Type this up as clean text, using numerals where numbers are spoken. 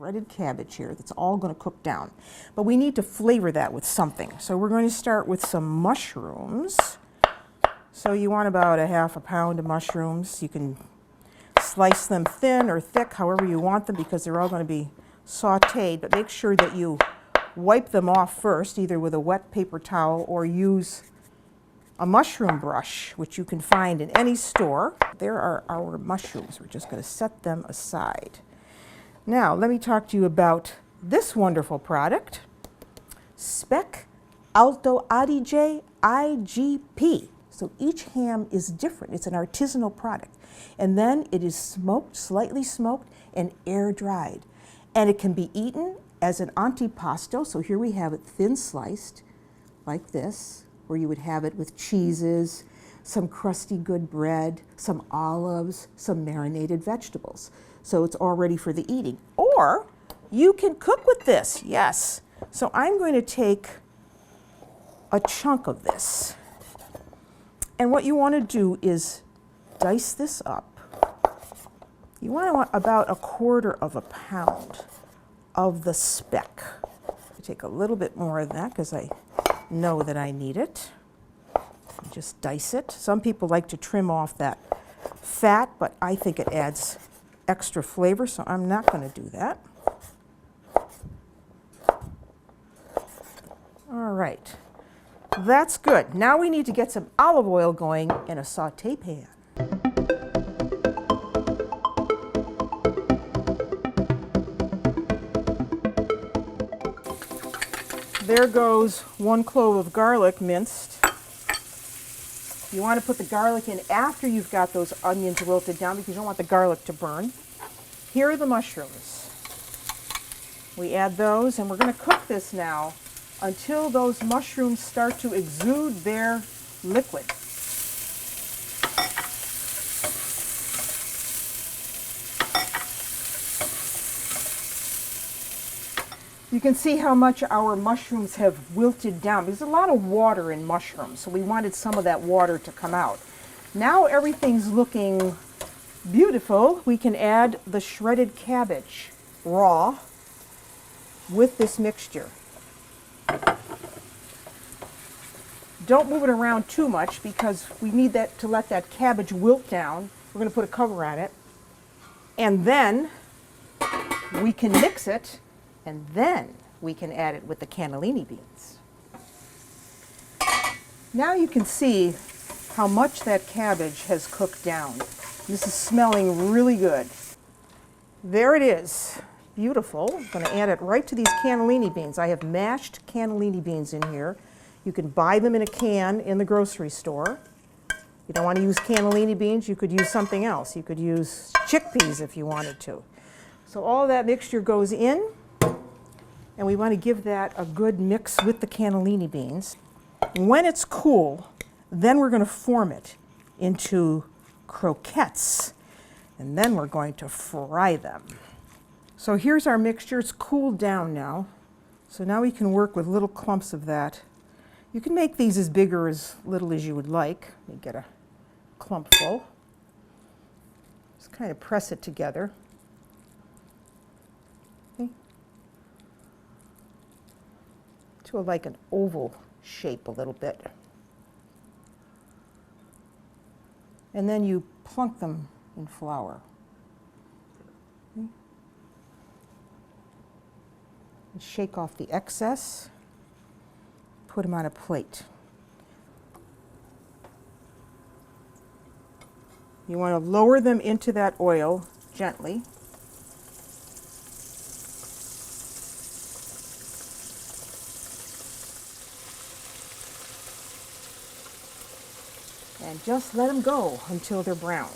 shredded cabbage here that's all going to cook down. But we need to flavor that with something. So we're going to start with some mushrooms. So you want about a half a pound of mushrooms. You can slice them thin or thick, however you want them, because they're all going to be sauteed. But make sure that you wipe them off first, either with a wet paper towel or use a mushroom brush, which you can find in any store. There are our mushrooms. We're just going to set them aside. Now, let me talk to you about this wonderful product, Speck Alto Adige IGP. So each ham is different. It's an artisanal product. And then it is smoked, slightly smoked, and air dried. And it can be eaten as an antipasto. So here we have it thin sliced, like this, where you would have it with cheeses, some crusty good bread, some olives, some marinated vegetables. So it's all ready for the eating. Or you can cook with this, yes. So I'm going to take a chunk of this. And what you want to do is dice this up. You want about 1/4 of a pound of the speck. I take a little bit more of that because I know that I need it. Just dice it. Some people like to trim off that fat, but I think it adds extra flavor, so I'm not going to do that. All right. That's good. Now we need to get some olive oil going in a saute pan. There goes 1 clove of garlic minced. You want to put the garlic in after you've got those onions wilted down because you don't want the garlic to burn. Here are the mushrooms. We add those, and we're going to cook this now until those mushrooms start to exude their liquid. You can see how much our mushrooms have wilted down. There's a lot of water in mushrooms, so we wanted some of that water to come out. Now everything's looking beautiful. We can add the shredded cabbage raw with this mixture. Don't move it around too much because we need that to let that cabbage wilt down. We're going to put a cover on it. And then we can mix it, and then we can add it with the cannellini beans. Now you can see how much that cabbage has cooked down. This is smelling really good. There it is. Beautiful. I'm going to add it right to these cannellini beans. I have mashed cannellini beans in here. You can buy them in a can in the grocery store. You don't want to use cannellini beans, you could use something else. You could use chickpeas if you wanted to. So all that mixture goes in, and we want to give that a good mix with the cannellini beans. When it's cool, then we're going to form it into croquettes, and then we're going to fry them. So here's our mixture. It's cooled down now. So now we can work with little clumps of that. You can make these as big or as little as you would like. Let me get a clump full. Just kind of press it together. Okay. To like an oval shape a little bit. And then you plunk them in flour. Okay. And shake off the excess. Put them on a plate. You want to lower them into that oil gently. And just let them go until they're brown.